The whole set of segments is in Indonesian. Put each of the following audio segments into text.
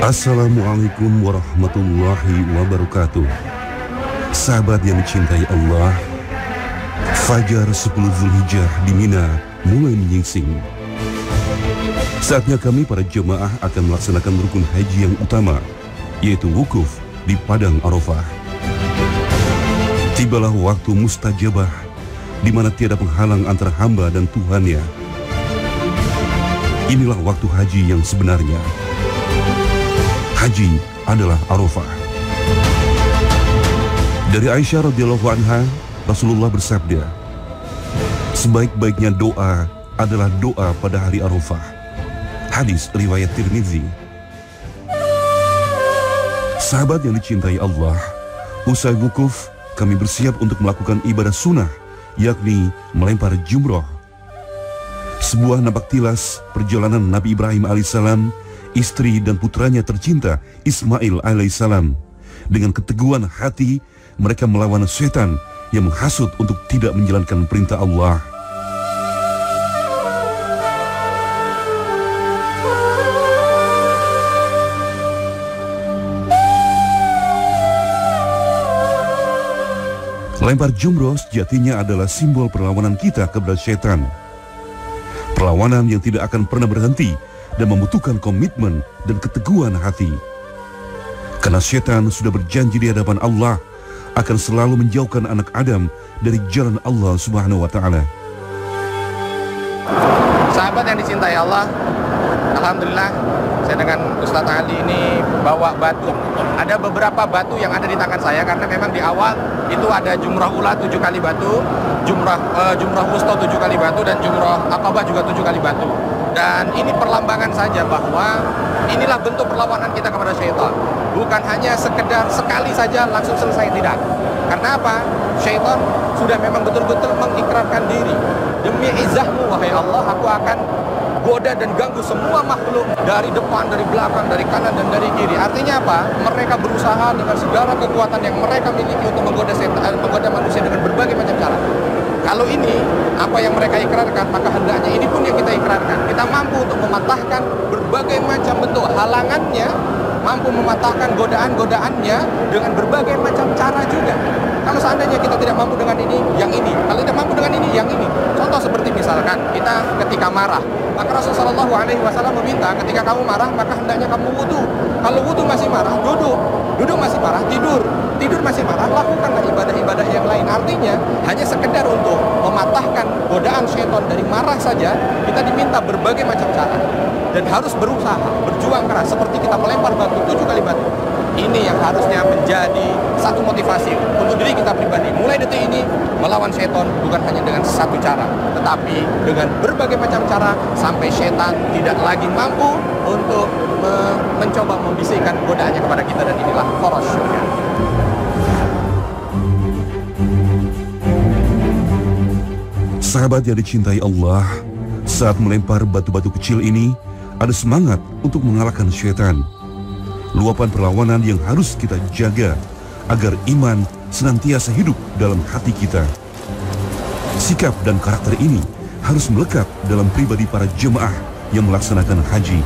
Assalamualaikum warahmatullahi wabarakatuh. Sahabat yang dicintai Allah, Fajar 10 Zulhijjah di Mina mulai menyingsing. Saatnya kami para jemaah akan melaksanakan rukun haji yang utama, yaitu wukuf di Padang Arafah. Tibalah waktu mustajabah, di mana tiada penghalang antara hamba dan Tuhannya. Inilah waktu haji yang sebenarnya. Haji adalah Arafah. Dari Aisyah radhiyallahu anha, Rasulullah bersabda, sebaik-baiknya doa adalah doa pada hari Arafah. Hadis riwayat Tirmidzi. Sahabat yang dicintai Allah, usai wukuf, kami bersiap untuk melakukan ibadah sunnah, yakni melempar jumroh. Sebuah napak tilas perjalanan Nabi Ibrahim alaihissalam, istri dan putranya tercinta Ismail alaihissalam. Dengan keteguhan hati, mereka melawan setan yang menghasut untuk tidak menjalankan perintah Allah. Lempar jumroh sejatinya adalah simbol perlawanan kita kepada setan. Perlawanan yang tidak akan pernah berhenti dan membutuhkan komitmen dan keteguhan hati. Karena setan sudah berjanji di hadapan Allah akan selalu menjauhkan anak Adam dari jalan Allah Subhanahu wa Ta'ala. Sahabat yang dicintai Allah, alhamdulillah saya dengan Ustadz Ali ini bawa batu. Ada beberapa batu yang ada di tangan saya karena memang di awal itu ada jumrah ula 7 kali batu, jumrah wusta 7 kali batu, dan jumrah Aqabah juga 7 kali batu. Dan ini perlambangan saja bahwa inilah bentuk perlawanan kita kepada syaitan. Bukan hanya sekedar sekali saja langsung selesai, tidak. Karena apa? Syaitan sudah memang betul-betul mengikrarkan diri. Demi izahmu wahai Allah, aku akan goda dan ganggu semua makhluk dari depan, dari belakang, dari kanan dan dari kiri. Artinya apa? Mereka berusaha dengan segala kekuatan yang mereka miliki untuk menggoda setan, menggoda manusia dengan berbagai macam cara. Kalau ini apa yang mereka ikrarkan, maka hendaknya ini pun yang kita ikrarkan. Kita mampu untuk mematahkan berbagai macam bentuk halangannya, mampu mematahkan godaan-godaannya dengan berbagai macam cara juga. Kalau seandainya kita tidak mampu dengan ini, yang ini. Kalau tidak mampu dengan ini, yang ini. Contoh seperti misalkan kita ketika marah, maka Rasulullah SAW meminta ketika kamu marah, maka hendaknya kamu wudu. Kalau wudu masih marah, duduk. Duduk masih marah, tidur. Tidur masih marah, lakukanlah ibadah-ibadah yang lain. Artinya hanya sekedar untuk mematahkan godaan syaitan dari marah saja, kita diminta berbagai macam cara. Dan harus berusaha, berjuang keras, seperti kita melempar batu 7 kali batu. Ini yang harusnya menjadi satu motivasi untuk diri kita pribadi. Mulai detik ini, melawan syaitan bukan hanya dengan satu cara, tetapi dengan berbagai macam cara, sampai syaitan tidak lagi mampu untuk mencoba membisikkan godaannya kepada kita. Dan inilah poros surga. Sahabat yang dicintai Allah, saat melempar batu-batu kecil ini, ada semangat untuk mengalahkan syaitan. Luapan perlawanan yang harus kita jaga agar iman senantiasa hidup dalam hati kita. Sikap dan karakter ini harus melekat dalam pribadi para jemaah yang melaksanakan haji.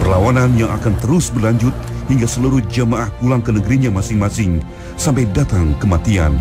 Perlawanan yang akan terus berlanjut hingga seluruh jemaah pulang ke negerinya masing-masing sampai datang kematian.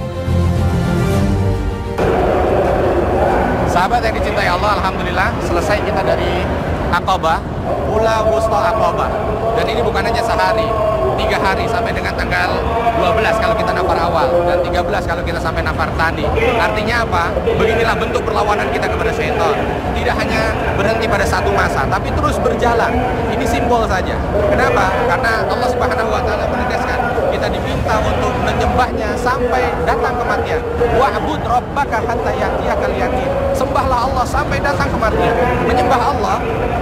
Sahabat yang dicintai Allah, alhamdulillah selesai kita dari Aqabah, Ula Wusta Aqabah. Dan ini bukan hanya sehari, 3 hari sampai dengan tanggal 12 kalau kita nafar awal, dan 13 kalau kita sampai nafar tani. Artinya apa? Beginilah bentuk perlawanan kita kepada syaitan. Tidak hanya berhenti pada satu masa, tapi terus berjalan. Ini simbol saja. Kenapa? Karena Allah Subhanahu wa Ta'ala menegaskan kita diminta untuk menyembahnya sampai datang kematian. Wa'bud rabbaka hatta ya'tiyakal yaqin. Sembahlah Allah sampai datang kematian. Menyembah Allah,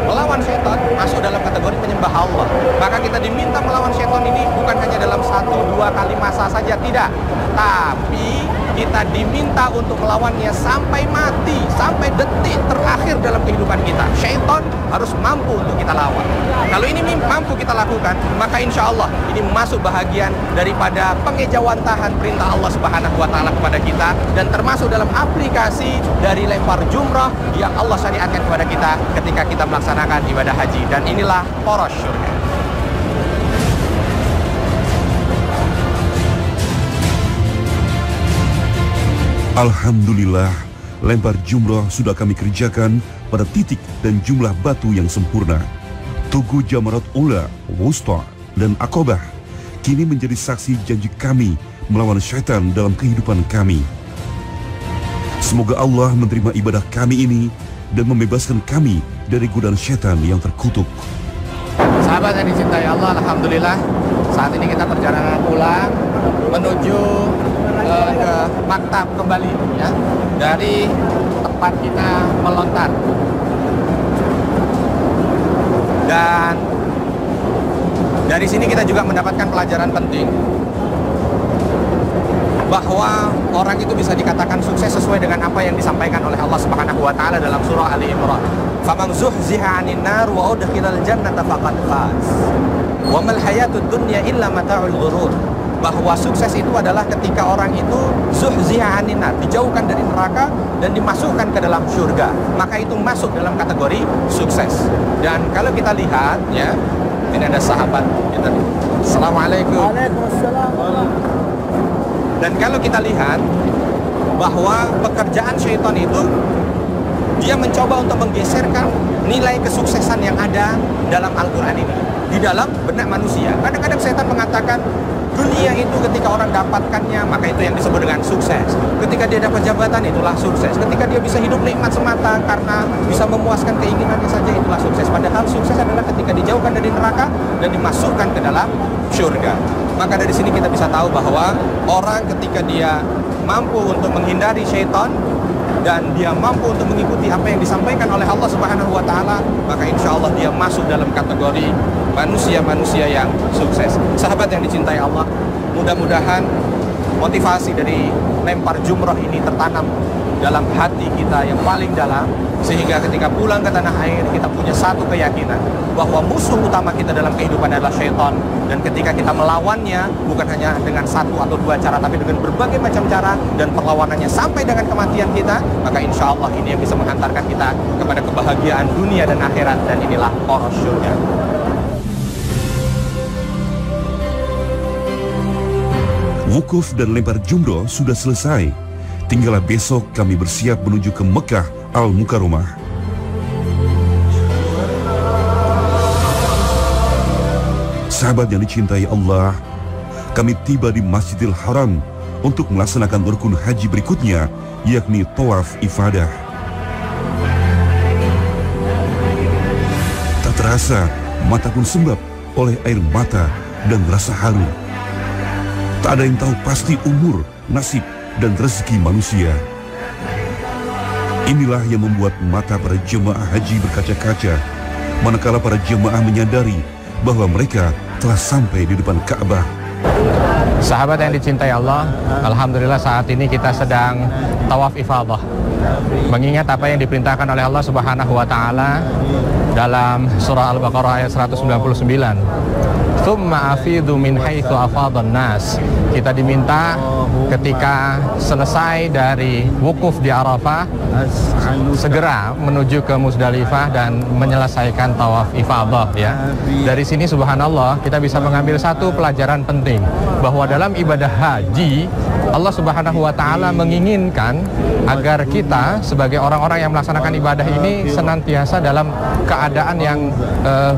melawan syaitan masuk dalam kategori menyembah Allah. Maka kita diminta melawan syaitan ini bukan hanya dalam 1-2 kali masa saja, tidak. Tapi kita diminta untuk melawannya sampai mati, sampai detik terakhir dalam kehidupan kita. Syaitan harus mampu untuk kita lawan. Kalau ini mampu kita lakukan, maka insya Allah ini masuk bahagian daripada pengejawantahan perintah Allah Subhanahu wa Ta'ala kepada kita, dan termasuk dalam aplikasi dari lempar jumrah yang Allah syariatkan kepada kita ketika kita melaksanakan ibadah haji. Dan inilah poros syurga. Alhamdulillah, lempar jumrah sudah kami kerjakan pada titik dan jumlah batu yang sempurna. Tugu Jamarat Ula, Wusta, dan Aqabah kini menjadi saksi janji kami melawan syaitan dalam kehidupan kami. Semoga Allah menerima ibadah kami ini dan membebaskan kami dari godaan syaitan yang terkutuk. Sahabat yang dicintai Allah, alhamdulillah saat ini kita perjalanan pulang menuju ke maktab kembali, ya, dari tempat kita melontar. Dan dari sini kita juga mendapatkan pelajaran penting bahwa orang itu bisa dikatakan sukses sesuai dengan apa yang disampaikan oleh Allah Subhanahu wa Ta'ala dalam surah Ali Imran. Faman zuhziha 'anil nar wa udkhilal jannata faqad faz. Wa mal hayatud dunya illa mata'ul ghurur. Bahwa sukses itu adalah ketika orang itu zuhziha 'anil nar, dijauhkan dari neraka dan dimasukkan ke dalam surga. Maka itu masuk dalam kategori sukses. Dan kalau kita lihat, ya, ini ada sahabat kita. Assalamualaikum. Waalaikumsalam. Dan kalau kita lihat bahwa pekerjaan syaitan itu dia mencoba untuk menggeserkan nilai kesuksesan yang ada dalam Al-Quran ini di dalam benak manusia. Kadang-kadang syaitan mengatakan dunia itu ketika orang dapatkannya maka itu yang disebut dengan sukses. Ketika dia dapat jabatan itulah sukses. Ketika dia bisa hidup nikmat semata karena bisa memuaskan keinginannya saja itulah sukses. Padahal sukses adalah ketika dijauhkan dari neraka dan dimasukkan ke dalam surga. Maka dari sini kita bisa tahu bahwa orang ketika dia mampu untuk menghindari syaitan dan dia mampu untuk mengikuti apa yang disampaikan oleh Allah Subhanahu wa Ta'ala, maka insya Allah dia masuk dalam kategori manusia-manusia yang sukses. Sahabat yang dicintai Allah, mudah-mudahan motivasi dari lempar jumrah ini tertanam dalam hati kita yang paling dalam, sehingga ketika pulang ke tanah air kita punya satu keyakinan bahwa musuh utama kita dalam kehidupan adalah syaitan, dan ketika kita melawannya bukan hanya dengan satu atau dua cara, tapi dengan berbagai macam cara, dan perlawanannya sampai dengan kematian kita, maka insya Allah ini yang bisa menghantarkan kita kepada kebahagiaan dunia dan akhirat, dan inilah poros surga. Wukuf dan lempar jumroh sudah selesai. Tinggallah besok kami bersiap menuju ke Mekah Al-Mukarramah. Sahabat yang dicintai Allah, kami tiba di Masjidil Haram untuk melaksanakan rukun haji berikutnya, yakni tawaf ifadah. Tak terasa, mata pun sembab oleh air mata dan rasa haru. Tak ada yang tahu pasti umur, nasib, dan rezeki manusia. Inilah yang membuat mata para jemaah haji berkaca-kaca, manakala para jemaah menyadari bahwa mereka telah sampai di depan Ka'bah. Sahabat yang dicintai Allah, alhamdulillah saat ini kita sedang tawaf ifadah, mengingat apa yang diperintahkan oleh Allah Subhanahu wa Ta'ala dalam surah Al-Baqarah ayat 199. Tsumma afidu min haitsu afadhan nas. Kita diminta ketika selesai dari wukuf di Arafah segera menuju ke Musdalifah dan menyelesaikan tawaf ifadah, ya. Dari sini subhanallah kita bisa mengambil satu pelajaran penting, bahwa dalam ibadah haji Allah Subhanahu wa Ta'ala menginginkan agar kita sebagai orang-orang yang melaksanakan ibadah ini senantiasa dalam keadaan yang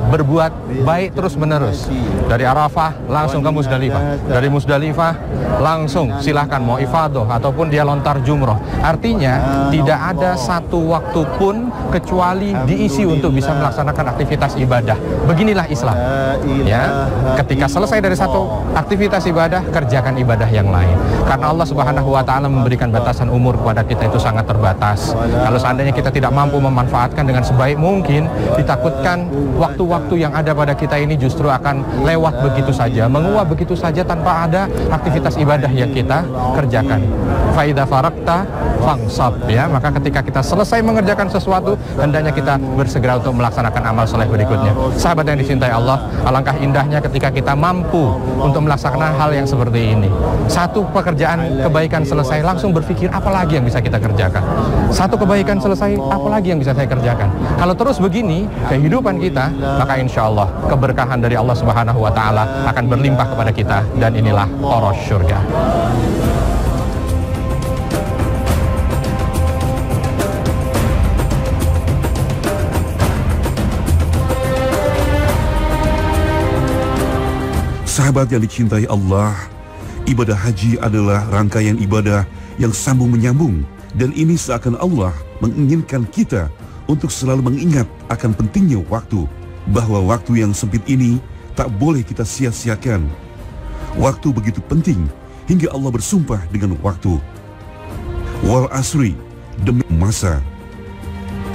berbuat baik terus-menerus. Dari Arafah langsung ke Musdalifah, dari Musdalifah langsung silahkan mau ifadah ataupun dia lontar jumroh. Artinya tidak ada satu waktu pun kecuali diisi untuk bisa melaksanakan aktivitas ibadah. Beginilah Islam, ya. Ketika selesai dari satu aktivitas ibadah, kerjakan ibadah yang lain. Karena Allah Subhanahu wa Ta'ala memberikan batasan umur kepada kita itu sangat terbatas. Kalau seandainya kita tidak mampu memanfaatkan dengan sebaik mungkin, ditakutkan waktu-waktu yang ada pada kita ini justru akan lewat begitu saja, menguap begitu saja tanpa ada aktivitas ibadah yang kita kerjakan. Fa idza faraqta fansab, ya, maka ketika kita selesai mengerjakan sesuatu, hendaknya kita bersegera untuk melaksanakan amal soleh berikutnya. Sahabat yang dicintai Allah, alangkah indahnya ketika kita mampu untuk melaksanakan hal yang seperti ini. Satu pekerjaan kebaikan selesai, langsung berpikir apa lagi yang bisa kita kerjakan. Satu kebaikan selesai, apa lagi yang bisa saya kerjakan. Kalau terus begini kehidupan kita, maka insya Allah keberkahan dari Allah Subhanahu wa Ta'ala akan berlimpah kepada kita, dan inilah poros surga. Sahabat yang dicintai Allah, ibadah haji adalah rangkaian ibadah yang sambung menyambung, dan ini seakan Allah menginginkan kita untuk selalu mengingat akan pentingnya waktu, bahwa waktu yang sempit ini tak boleh kita sia-siakan. Waktu begitu penting hingga Allah bersumpah dengan waktu. Wal asri, demi masa.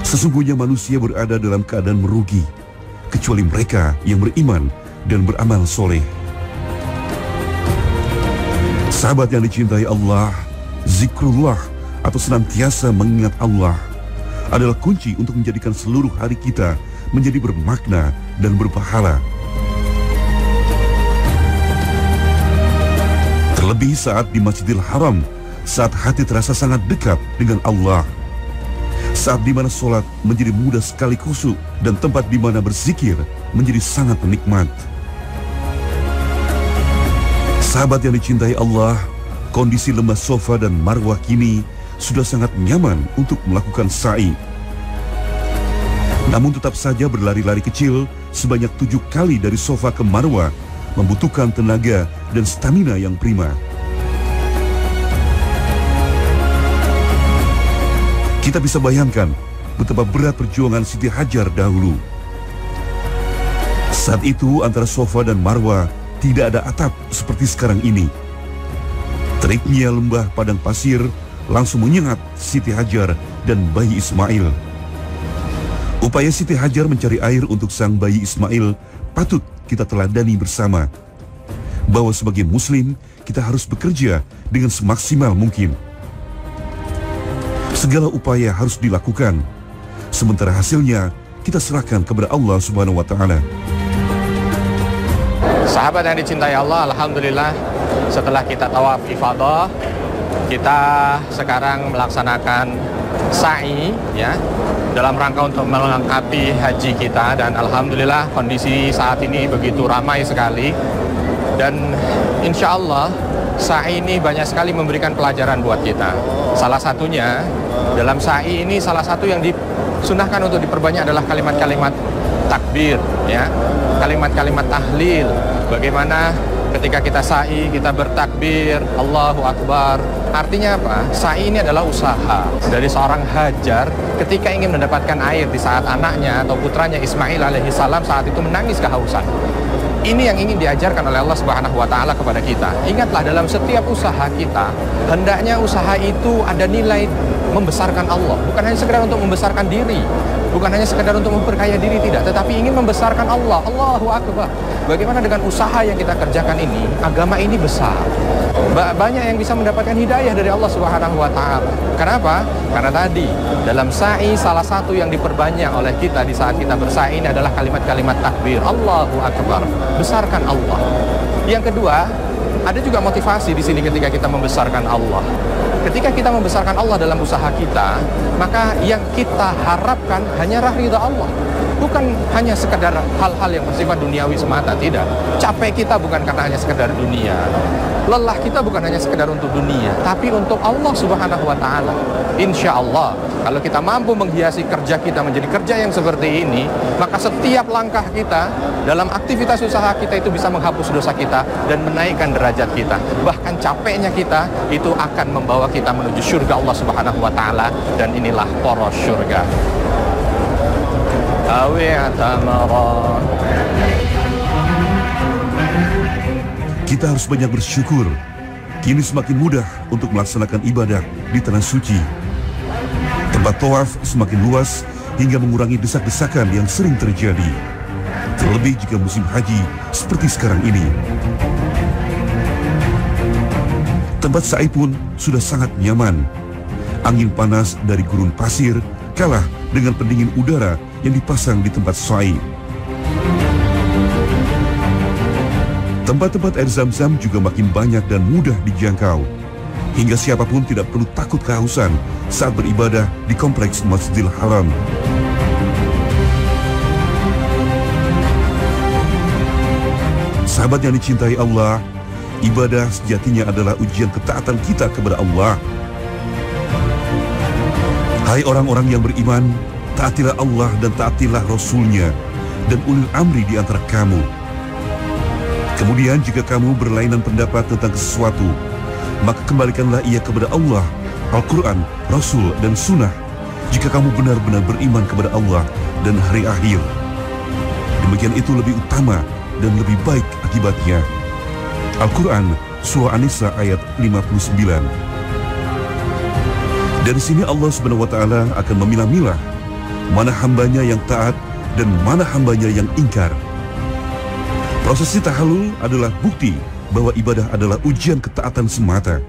Sesungguhnya manusia berada dalam keadaan merugi, kecuali mereka yang beriman dan beramal soleh. Sahabat yang dicintai Allah, zikrullah atau senantiasa mengingat Allah adalah kunci untuk menjadikan seluruh hari kita menjadi bermakna dan berpahala. Terlebih saat di Masjidil Haram, saat hati terasa sangat dekat dengan Allah, saat di mana sholat menjadi mudah sekali khusyuk, dan tempat di mana berzikir menjadi sangat nikmat. Sahabat yang dicintai Allah, kondisi lembah Safa dan Marwah kini sudah sangat nyaman untuk melakukan sa'i. Namun tetap saja berlari-lari kecil sebanyak 7 kali dari Safa ke Marwah membutuhkan tenaga dan stamina yang prima. Kita bisa bayangkan betapa berat perjuangan Siti Hajar dahulu. Saat itu antara Safa dan Marwah tidak ada atap seperti sekarang ini. Teriknya lembah padang pasir langsung menyengat Siti Hajar dan bayi Ismail. Upaya Siti Hajar mencari air untuk sang bayi Ismail patut kita teladani bersama. Bahwa sebagai muslim, kita harus bekerja dengan semaksimal mungkin. Segala upaya harus dilakukan, sementara hasilnya kita serahkan kepada Allah Subhanahu wa Ta'ala. Sahabat yang dicintai Allah, alhamdulillah setelah kita tawaf ifadah, kita sekarang melaksanakan sa'i, ya, dalam rangka untuk melengkapi haji kita, dan alhamdulillah kondisi saat ini begitu ramai sekali, dan insya Allah sa'i ini banyak sekali memberikan pelajaran buat kita. Salah satunya dalam sa'i ini, salah satu yang disunahkan untuk diperbanyak adalah kalimat-kalimat takbir, ya, kalimat-kalimat tahlil. Bagaimana ketika kita sa'i, kita bertakbir, Allahu Akbar. Artinya apa? Sa'i ini adalah usaha dari seorang Hajar ketika ingin mendapatkan air di saat anaknya atau putranya Ismail alaihi salam saat itu menangis kehausan. Ini yang ingin diajarkan oleh Allah Subhanahu wa Ta'ala kepada kita. Ingatlah, dalam setiap usaha kita, hendaknya usaha itu ada nilai membesarkan Allah, bukan hanya sekedar untuk membesarkan diri, bukan hanya sekedar untuk memperkaya diri, tidak, tetapi ingin membesarkan Allah. Allahu Akbar. Bagaimana dengan usaha yang kita kerjakan ini, agama ini besar. Banyak yang bisa mendapatkan hidayah dari Allah Subhanahu wa Ta'ala. Kenapa? Karena tadi dalam sa'i salah satu yang diperbanyak oleh kita di saat kita bersa'i ini adalah kalimat-kalimat takbir, Allahu Akbar, besarkan Allah. Yang kedua, ada juga motivasi di sini ketika kita membesarkan Allah. Ketika kita membesarkan Allah dalam usaha kita, maka yang kita harapkan hanyalah ridha Allah. Bukan hanya sekedar hal-hal yang bersifat duniawi semata, tidak. Capek kita bukan karena hanya sekedar dunia. Lelah kita bukan hanya sekedar untuk dunia, tapi untuk Allah Subhanahu wa Ta'ala. Insya Allah, kalau kita mampu menghiasi kerja kita menjadi kerja yang seperti ini, maka setiap langkah kita dalam aktivitas usaha kita itu bisa menghapus dosa kita dan menaikkan derajat kita. Bahkan capeknya kita itu akan membawa kita menuju surga Allah Subhanahu wa Ta'ala, dan inilah poros surga. Kita harus banyak bersyukur. Kini semakin mudah untuk melaksanakan ibadah di tanah suci. Tempat tawaf semakin luas hingga mengurangi desak-desakan yang sering terjadi. terlebih jika musim haji seperti sekarang ini. Tempat sa'i pun sudah sangat nyaman. Angin panas dari gurun pasir kalah dengan pendingin udara yang dipasang di tempat sa'i. Tempat-tempat air Zam-Zam juga makin banyak dan mudah dijangkau, hingga siapapun tidak perlu takut kehausan saat beribadah di kompleks Masjidil Haram. Sahabat yang dicintai Allah, ibadah sejatinya adalah ujian ketaatan kita kepada Allah. Hai orang-orang yang beriman, taatilah Allah dan taatilah Rasul-Nya dan ulil amri di antara kamu. Kemudian jika kamu berlainan pendapat tentang sesuatu, maka kembalikanlah ia kepada Allah, Al-Quran, Rasul, dan Sunnah, jika kamu benar-benar beriman kepada Allah dan hari akhir. Demikian itu lebih utama dan lebih baik akibatnya. Al-Quran, Surah An-Nisa ayat 59. Dari sini Allah Subhanahu wa Ta'ala akan memilah-milah mana hambanya yang taat dan mana hambanya yang ingkar. Prosesi tahallul adalah bukti bahwa ibadah adalah ujian ketaatan semata.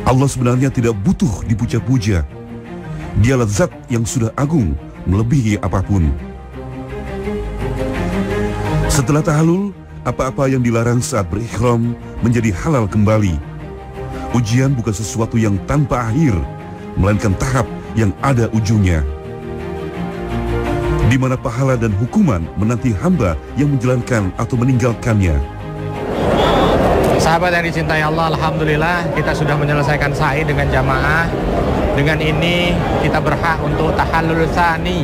Allah sebenarnya tidak butuh dipuja-puja. Dialah zat yang sudah agung melebihi apapun. Setelah tahallul, apa-apa yang dilarang saat berihram menjadi halal kembali. Ujian bukan sesuatu yang tanpa akhir, melainkan tahap yang ada ujungnya, di mana pahala dan hukuman menanti hamba yang menjalankan atau meninggalkannya. Sahabat yang dicintai Allah, alhamdulillah kita sudah menyelesaikan sa'i dengan jamaah. Dengan ini kita berhak untuk tahallul tsani,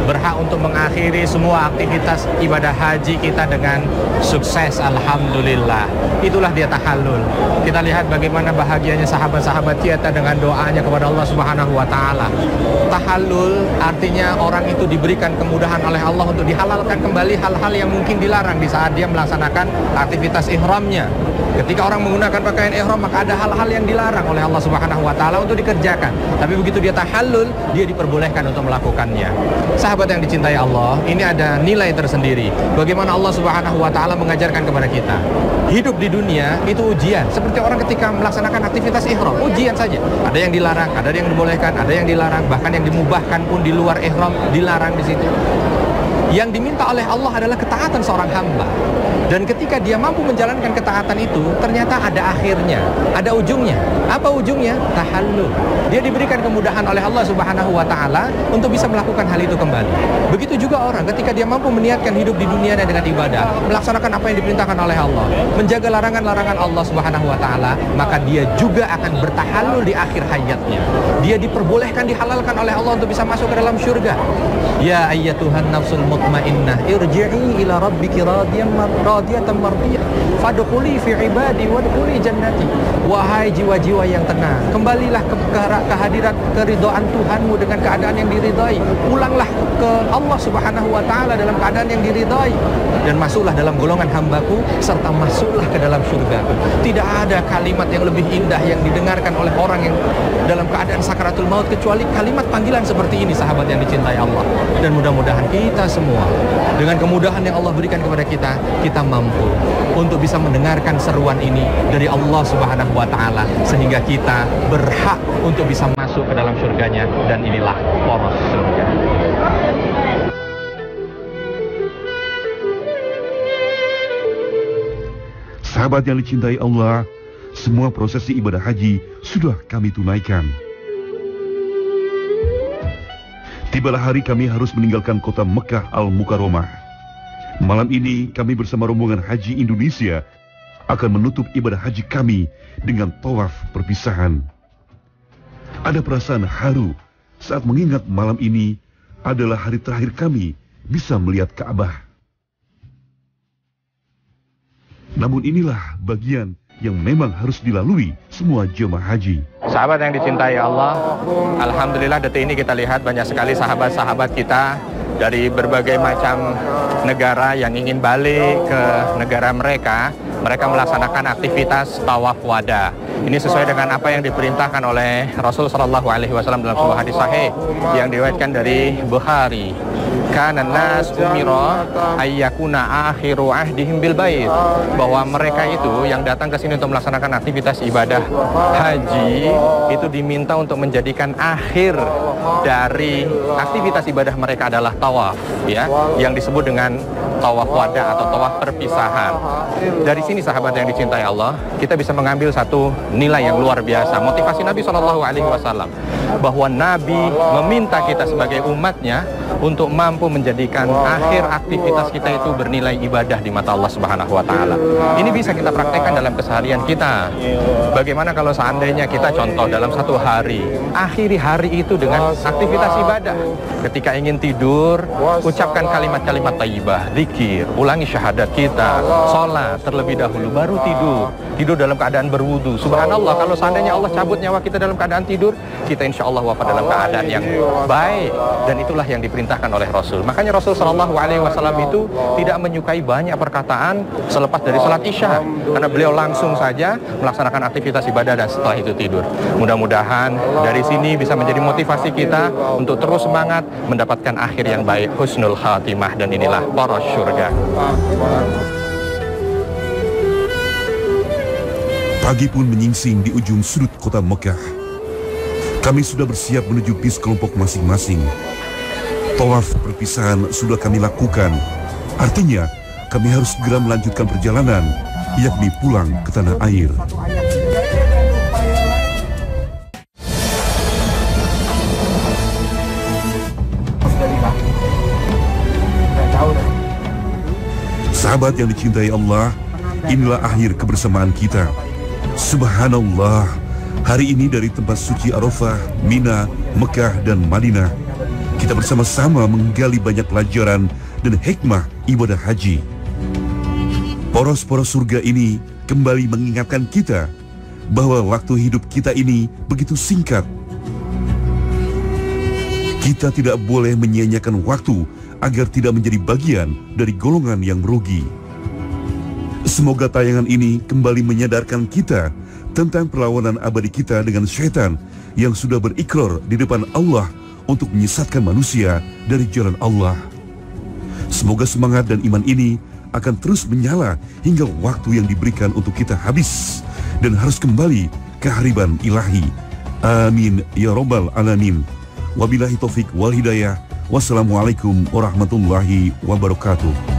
berhak untuk mengakhiri semua aktivitas ibadah haji kita dengan sukses, alhamdulillah. Itulah dia tahallul. Kita lihat bagaimana bahagianya sahabat-sahabat kita dengan doanya kepada Allah Subhanahu wa Ta'ala. Tahallul artinya orang itu diberikan kemudahan oleh Allah untuk dihalalkan kembali hal-hal yang mungkin dilarang di saat dia melaksanakan aktivitas ihramnya. Ketika orang menggunakan pakaian ihram, maka ada hal-hal yang dilarang oleh Allah Subhanahu wa Ta'ala untuk dikerjakan. Tapi begitu dia tahallul, dia diperbolehkan untuk melakukannya. Sahabat yang dicintai Allah, ini ada nilai tersendiri. Bagaimana Allah Subhanahu wa Ta'ala mengajarkan kepada kita. Hidup di dunia itu ujian. Seperti orang ketika melaksanakan aktivitas ihram, ujian saja. Ada yang dilarang, ada yang dibolehkan, ada yang dilarang, bahkan yang dimubahkan pun di luar ihram dilarang di situ. Yang diminta oleh Allah adalah ketaatan seorang hamba. Dan ketika dia mampu menjalankan ketaatan itu, ternyata ada akhirnya, ada ujungnya. Apa ujungnya? Tahallul. Dia diberikan kemudahan oleh Allah Subhanahu wa Ta'ala untuk bisa melakukan hal itu kembali. Begitu juga orang ketika dia mampu meniatkan hidup di dunia dengan ibadah, melaksanakan apa yang diperintahkan oleh Allah, menjaga larangan-larangan Allah Subhanahu wa Ta'ala, maka dia juga akan bertahallul di akhir hayatnya. Dia diperbolehkan, dihalalkan oleh Allah untuk bisa masuk ke dalam syurga. Ya ayyatuhan nafsul mutmainnah, irji'i ila rabbiki radiyatan mardiyah, fadkhuli fi ibadi wadkhuli jannati. Wahai jiwa-jiwa yang tenang, kembalilah ke kehadiran keridhaan Tuhanmu dengan keadaan yang diridhai. Pulanglah ke Allah Subhanahu wa Ta'ala dalam keadaan yang diridhai, dan masuklah dalam golongan hambaku, serta masuklah ke dalam surgaku. Tidak ada kalimat yang lebih indah yang didengarkan oleh orang yang dalam keadaan sakaratul maut kecuali kalimat panggilan seperti ini, sahabat yang dicintai Allah. Dan mudah-mudahan kita semua dengan kemudahan yang Allah berikan kepada kita, kita mampu untuk bisa mendengarkan seruan ini dari Allah Subhanahu wa Ta'ala, sehingga kita berhak untuk bisa masuk ke dalam surganya. Dan inilah poros surga. Sahabat yang dicintai Allah, semua prosesi ibadah haji sudah kami tunaikan. Tibalah hari kami harus meninggalkan kota Mekah Al-Mukarramah. Malam ini kami bersama rombongan Haji Indonesia akan menutup ibadah haji kami dengan tawaf perpisahan. Ada perasaan haru saat mengingat malam ini adalah hari terakhir kami bisa melihat Ka'bah. Namun inilah bagian yang memang harus dilalui semua jemaah haji. Sahabat yang dicintai Allah, alhamdulillah detik ini kita lihat banyak sekali sahabat-sahabat kita dari berbagai macam negara yang ingin balik ke negara mereka. Mereka melaksanakan aktivitas tawaf wada. Ini sesuai dengan apa yang diperintahkan oleh Rasul Shallallahu Alaihi Wasallam dalam sebuah hadis sahih yang diriwayatkan dari Bukhari. kana nas umira ayyakuna akhiru ahdihim bil bait, bahwa mereka itu yang datang ke sini untuk melaksanakan aktivitas ibadah haji itu diminta untuk menjadikan akhir dari aktivitas ibadah mereka adalah tawaf, ya, yang disebut dengan tawaf wada atau tawaf perpisahan. Dari sini sahabat yang dicintai Allah, kita bisa mengambil satu nilai yang luar biasa, motivasi Nabi SAW, bahwa Nabi meminta kita sebagai umatnya untuk mampu menjadikan akhir aktivitas kita itu bernilai ibadah di mata Allah Subhanahu wa Ta'ala. Ini bisa kita praktekkan dalam keseharian kita. Bagaimana kalau seandainya kita contoh dalam satu hari, akhiri hari itu dengan aktivitas ibadah. Ketika ingin tidur, ucapkan kalimat-kalimat thayyibah, zikir, ulangi syahadat kita, sholat terlebih dahulu, baru tidur. Tidur dalam keadaan berwudu. Subhanallah, kalau seandainya Allah cabut nyawa kita dalam keadaan tidur, kita insya Allah wafat dalam keadaan yang baik. Dan itulah yang diperintahkan oleh Rasul. Makanya Rasul SAW itu tidak menyukai banyak perkataan selepas dari sholat isya, karena beliau langsung saja melaksanakan aktivitas ibadah dan setelah itu tidur. Mudah-mudahan dari sini bisa menjadi motivasi kita untuk terus semangat mendapatkan akhir yang baik, husnul khatimah, dan inilah poros surga. Pagi pun menyingsing di ujung sudut kota Mekah. Kami sudah bersiap menuju bis kelompok masing-masing. Tawaf perpisahan sudah kami lakukan. Artinya, kami harus segera melanjutkan perjalanan, yakni pulang ke tanah air. Sahabat yang dicintai Allah, inilah akhir kebersamaan kita. Subhanallah, hari ini dari tempat suci Arafah, Mina, Mekah, dan Madinah, kita bersama-sama menggali banyak pelajaran dan hikmah ibadah haji. Poros-poros surga ini kembali mengingatkan kita bahwa waktu hidup kita ini begitu singkat. Kita tidak boleh menyia-nyiakan waktu agar tidak menjadi bagian dari golongan yang merugi. Semoga tayangan ini kembali menyadarkan kita tentang perlawanan abadi kita dengan syaitan yang sudah berikrar di depan Allah untuk menyesatkan manusia dari jalan Allah. Semoga semangat dan iman ini akan terus menyala hingga waktu yang diberikan untuk kita habis dan harus kembali ke hariban ilahi. Amin ya rabbal alamin. Wabillahi taufik wal hidayah. Wassalamualaikum warahmatullahi wabarakatuh.